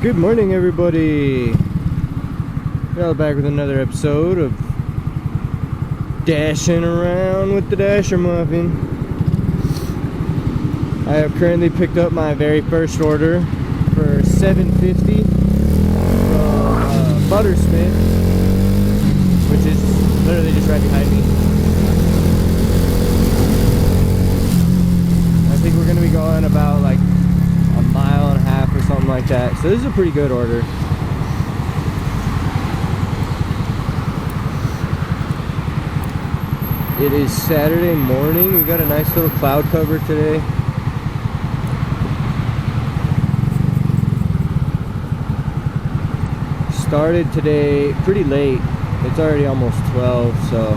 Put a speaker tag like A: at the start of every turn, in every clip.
A: Good morning, everybody. We're back with another episode of Dashing Around with the Dasher Muffin. I have currently picked up my very first order for $7.50 from Buttersmith, which is literally just right behind me. I think we're going to be going about like a mile and a half or something like that. So this is a pretty good order. It is Saturday morning. We got a nice little cloud cover today. Started today pretty late. It's already almost 12, so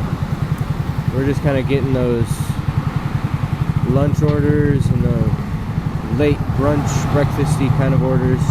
A: we're just kind of getting those lunch orders and the late brunch, breakfasty kind of orders.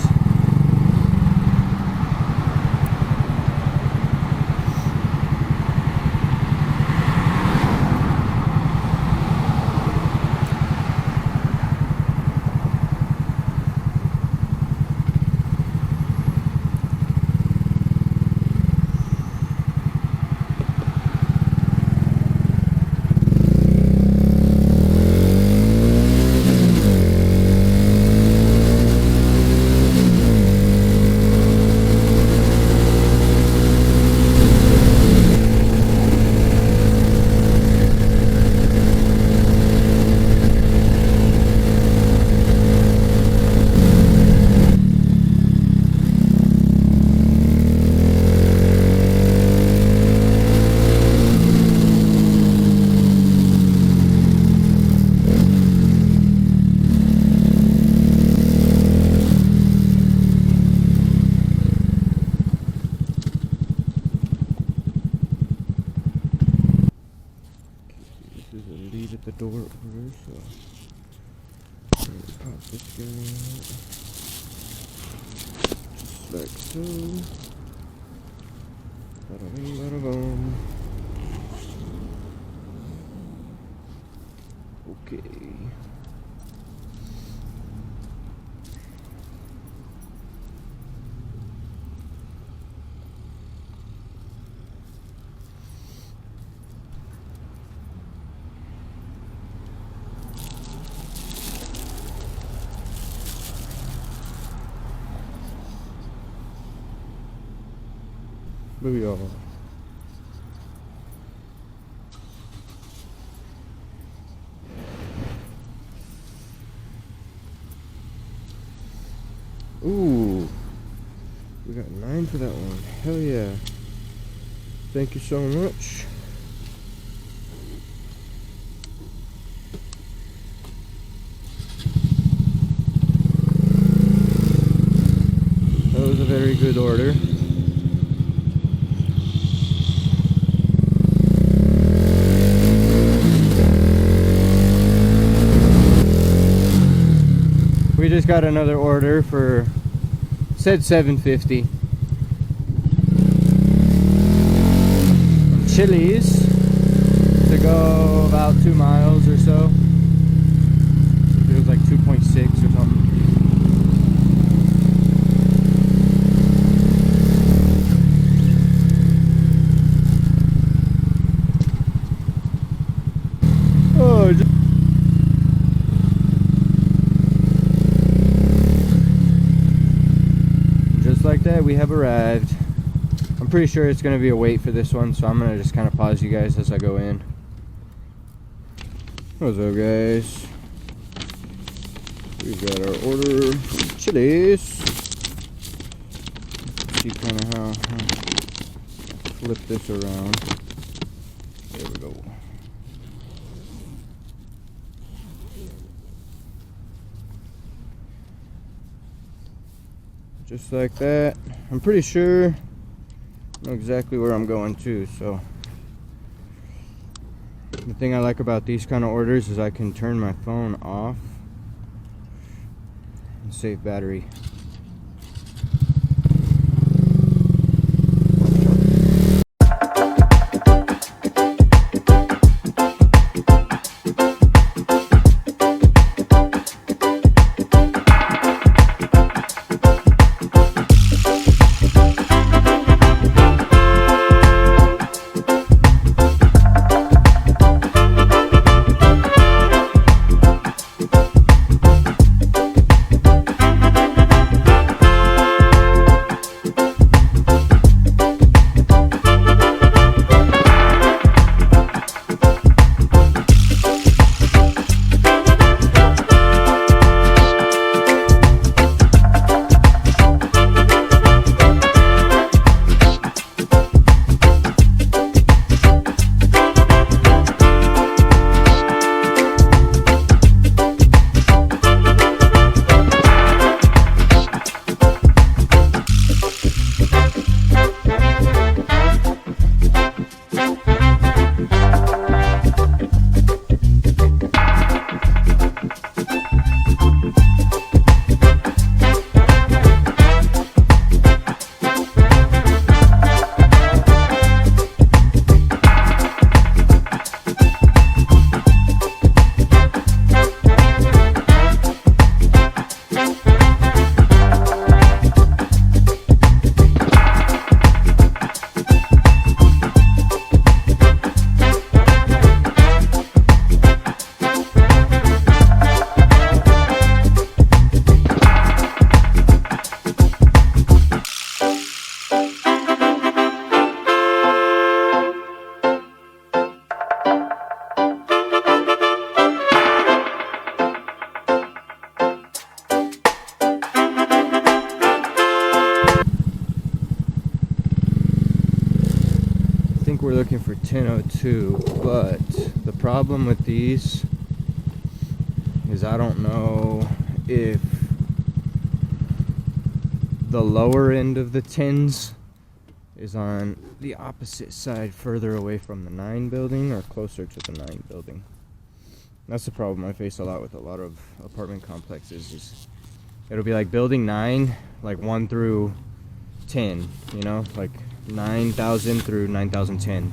A: The door order, so pop this guy out, just like so. Bada bing, bada boom. Okay. Booyah. Ooh, we got 9 for that one. Hell yeah. Thank you so much. That was a very good order. We just got another order for, said $7.50 from Chili's to go about 2 miles or so. It was like 2.6 or something. Oh, like that, we have arrived. I'm pretty sure it's going to be a wait for this one, so I'm going to just kind of pause you guys as I go in. What's up, guys? We've got our order from Chili's. See kind of how flip this around. There we go. Just like that. I'm pretty sure I know exactly where I'm going to, so the thing I like about these kind of orders is I can turn my phone off and save battery. looking for 1002, but the problem with these is I don't know if the lower end of the 10s is on the opposite side, further away from the 9 building or closer to the 9 building. That's the problem I face a lot with a lot of apartment complexes, is it'll be like building 9, like 1 through 10, you know, like 9,000 through 9,010.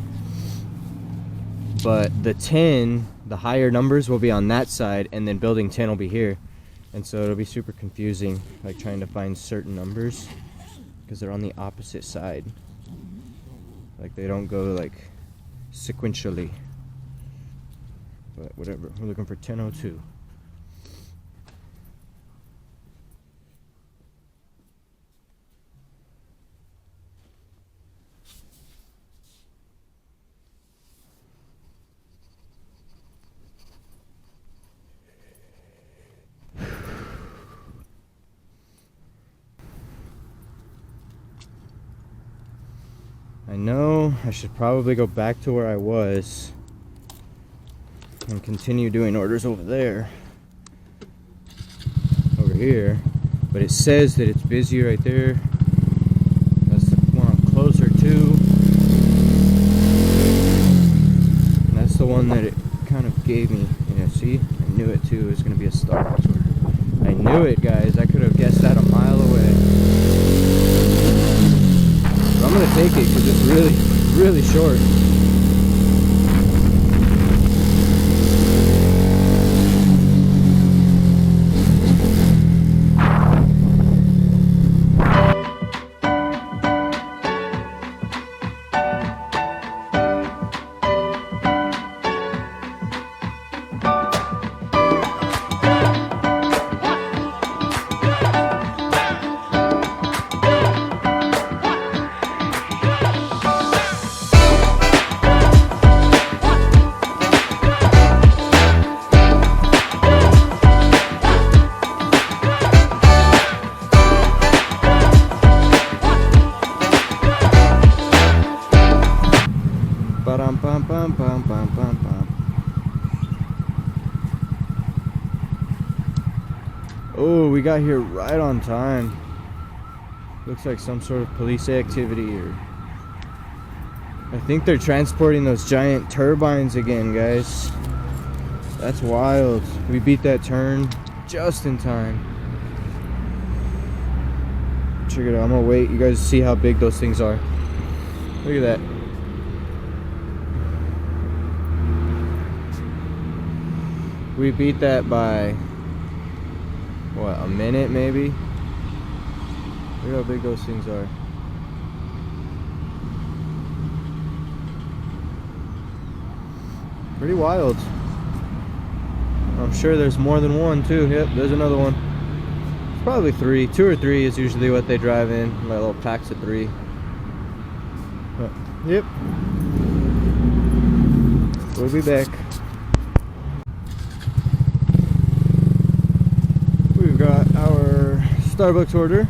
A: But the 10, the higher numbers will be on that side, and then building 10 will be here. And so it'll be super confusing, like trying to find certain numbers because they're on the opposite side. Like they don't go like sequentially. But whatever, we're looking for 1002. I know I should probably go back to where I was and continue doing orders over there, over here, but it says that it's busy right there. That's the one I'm closer to, and that's the one that it kind of gave me. Yeah, see, I knew it too. It was going to be a Starbucks order. I knew it, guys. I could have guessed that a mile away. But I'm going to take it because it's really short. Oh, we got here right on time. Looks like some sort of police activity, or I think they're transporting those giant turbines again, guys. That's wild. We beat that turn just in time. Check it out. I'm gonna wait. You guys see how big those things are. Look at that. We beat that by, what, a minute maybe? Look how big those things are. Pretty wild. I'm sure there's more than one too. Yep, there's another one. It's probably 3. 2 or 3 is usually what they drive in. Like little packs of 3. But, yep. We'll be back. We've got our Starbucks order.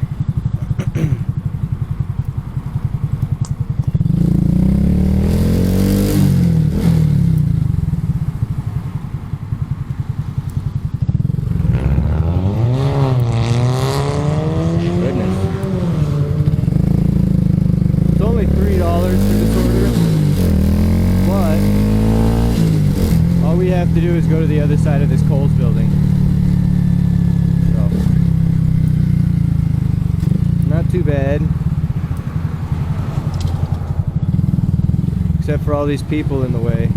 A: To do is go to the other side of this Kohl's building. So, not too bad. Except for all these people in the way.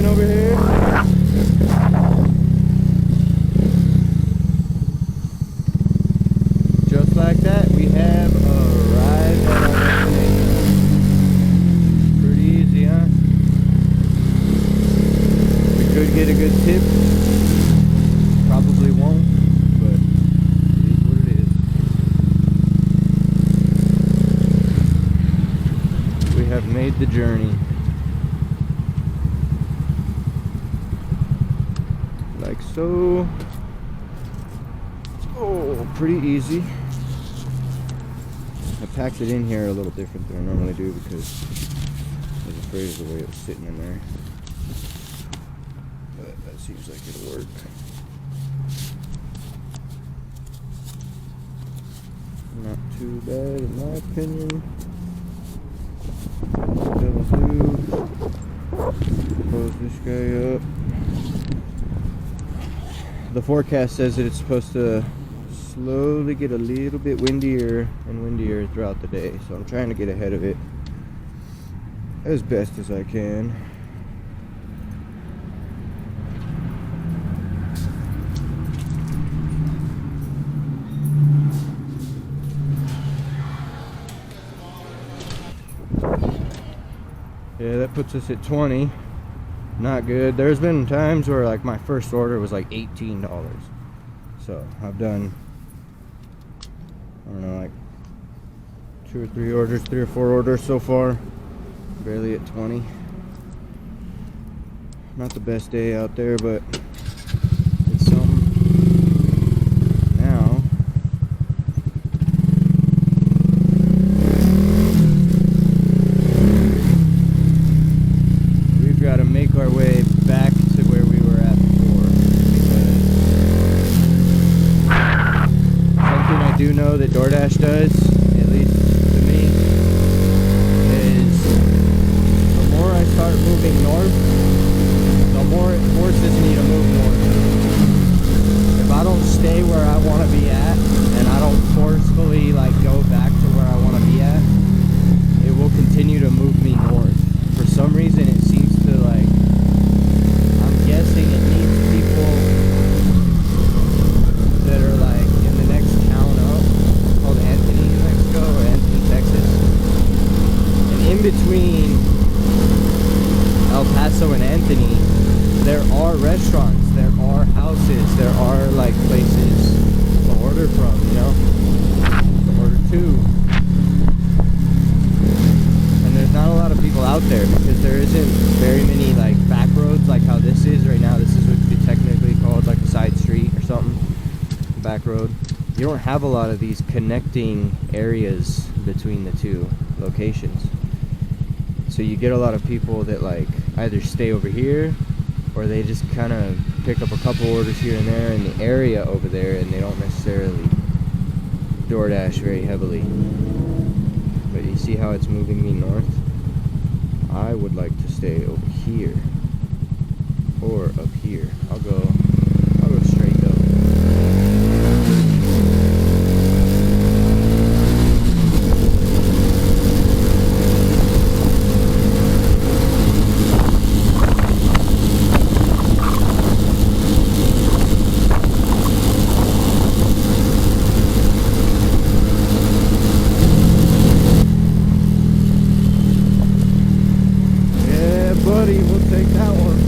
A: Over here. Just like that, we have arrived at our destination. Pretty easy, huh? We could get a good tip. Probably the journey. Like so. Oh, pretty easy. I packed it in here a little different than I normally do because I was afraid of the way it was sitting in there. But that seems like it'll work. Not too bad in my opinion. That'll do. Close this guy up. The forecast says that it's supposed to slowly get a little bit windier and windier throughout the day, so I'm trying to get ahead of it as best as I can. Yeah, that puts us at 20. Not good. There's been times where like my first order was like $18. So I've done, I don't know, like 2 or 3 orders, 3 or 4 orders so far. Barely at 20. Not the best day out there, but it's something. Now we've got to make our way back to where we were at before, because something I do know that DoorDash does, at least to me, is the more I start moving north, the more it forces me to move north. If I don't stay where I want to be at, and I don't forcefully like go back to where I want to be at, it will continue to move me north. For some reason it seems to, like, I'm guessing it needs people that are like in the next town up, called Anthony, New Mexico, or Anthony, Texas. And in between El Paso and Anthony, there are restaurants, there are houses, there are like places to order from, you know, to order to. And there's not a lot of people out there because there isn't very many like back roads like how this is right now. This is what would be technically called like a side street or something, back road. You don't have a lot of these connecting areas between the two locations. So you get a lot of people that like either stay over here or they just kind of pick up a couple orders here and there in the area over there, and they don't necessarily DoorDash very heavily. But you see how it's moving me north? I would like to stay over here or up here. I'll go straight though. Buddy, we'll take that one.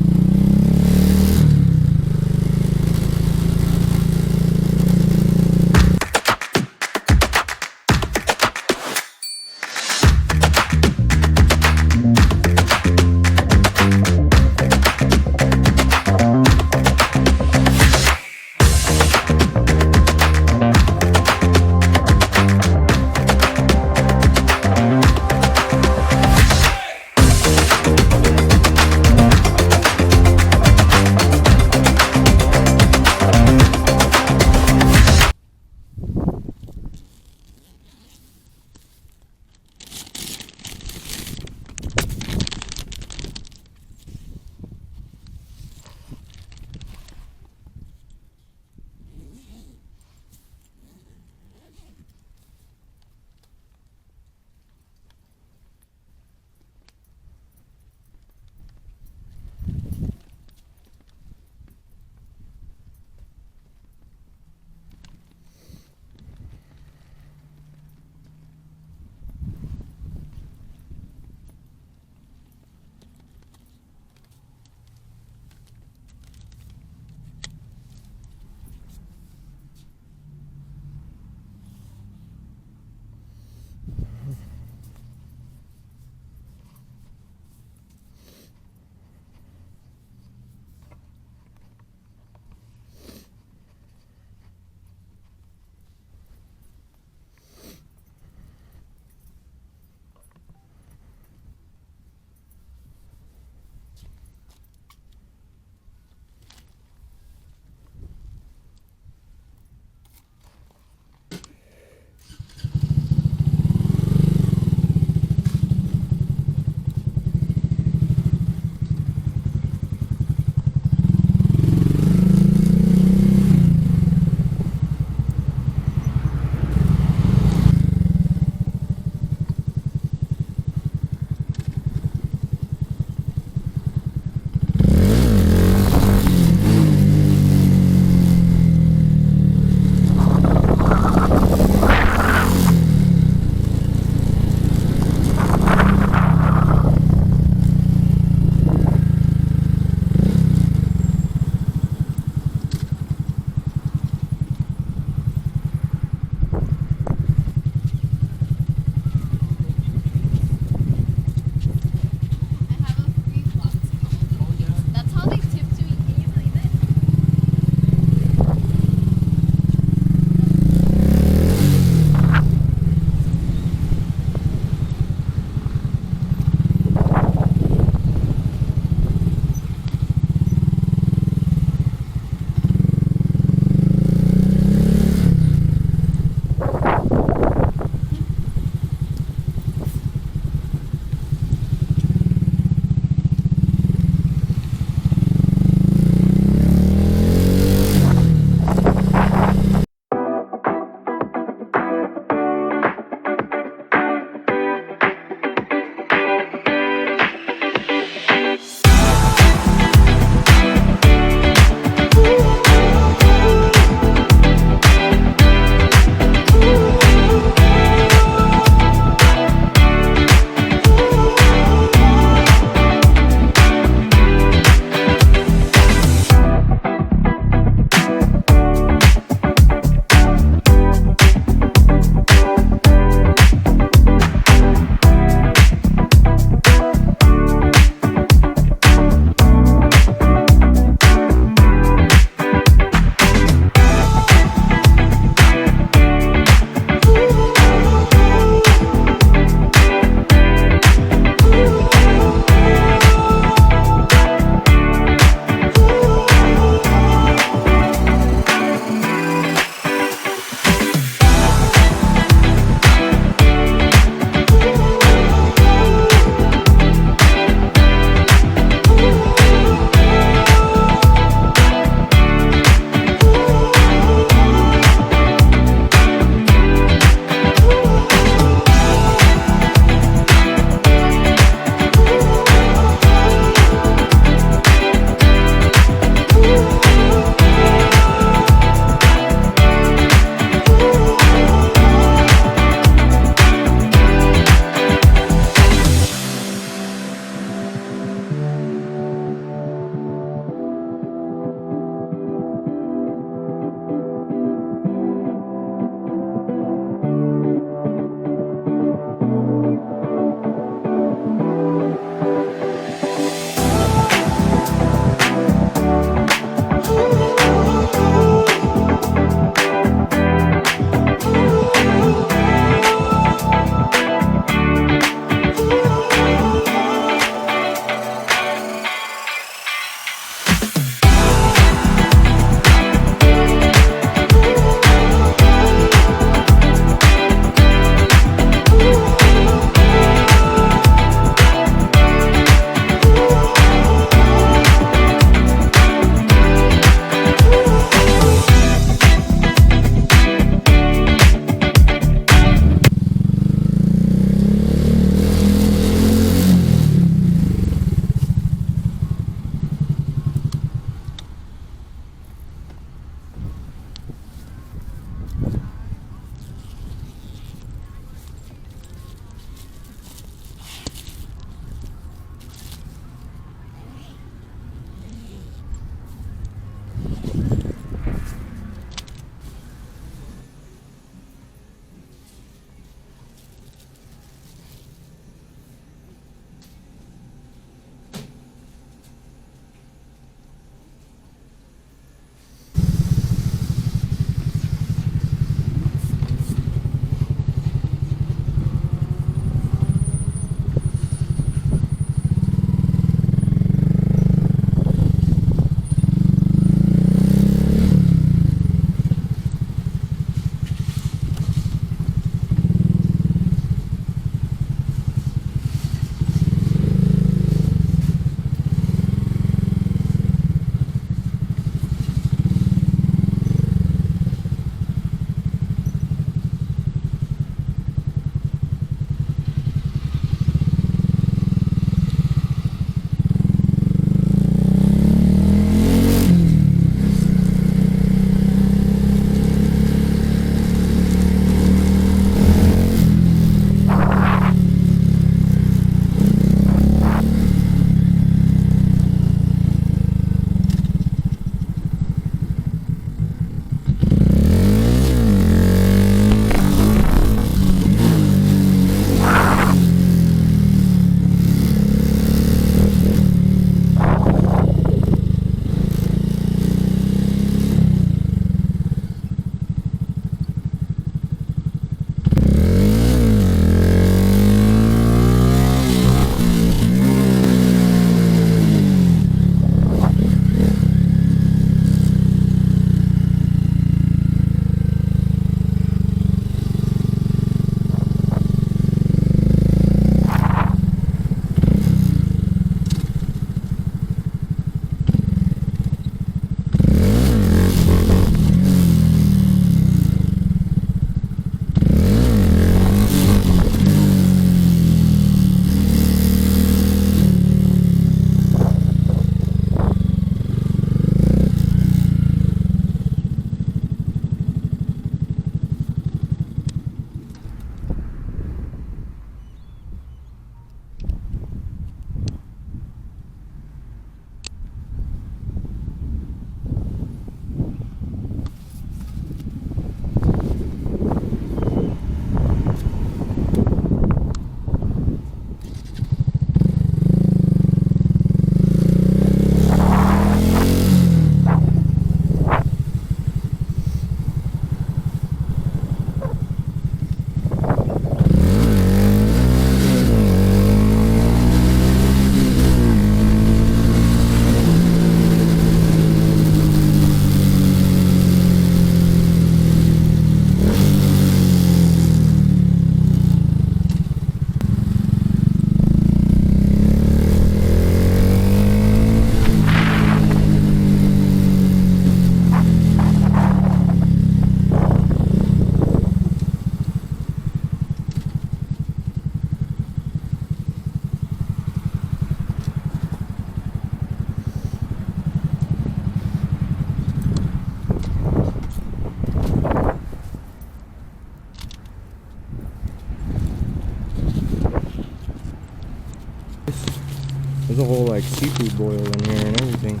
A: a whole like seafood boil in here and everything.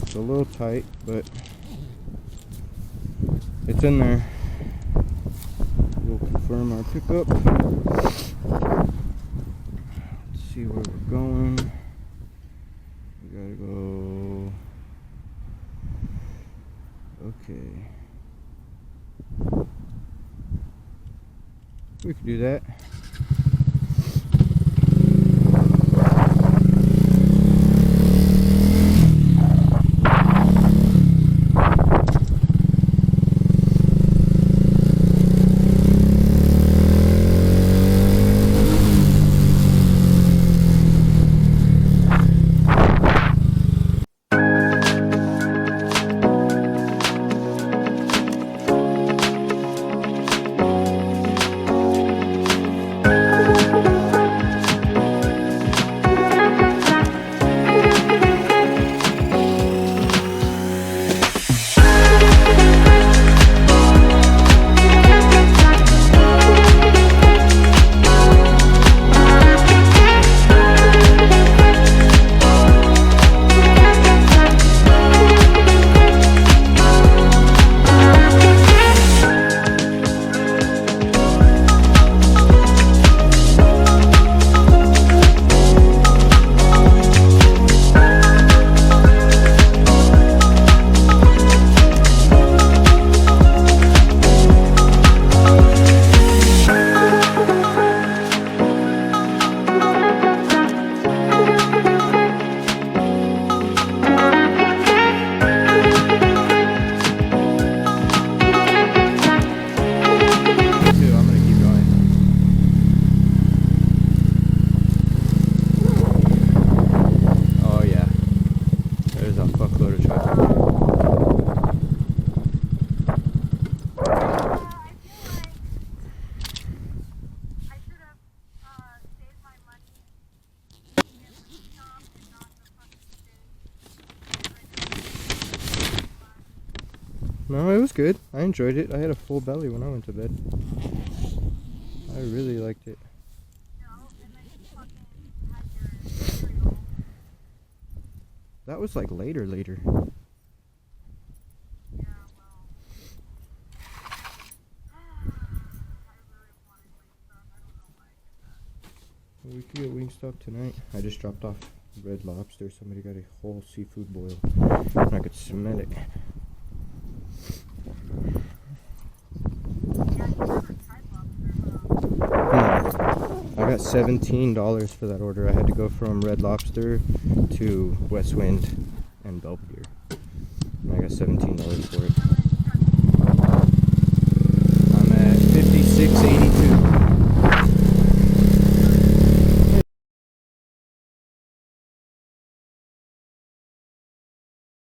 A: It's a little tight, but it's in there. We'll confirm our pickup. Let's see where we're going. We gotta go. Okay. We could do that. No, it was good. I enjoyed it. I had a full belly when I went to bed. I really liked it. That was like later. We could get Wingstop tonight. I just dropped off Red Lobster. Somebody got a whole seafood boil. And I could smell it. I got $17 for that order. I had to go from Red Lobster to West Wind and Belvedere. And I got $17 for it. I'm at 56.82.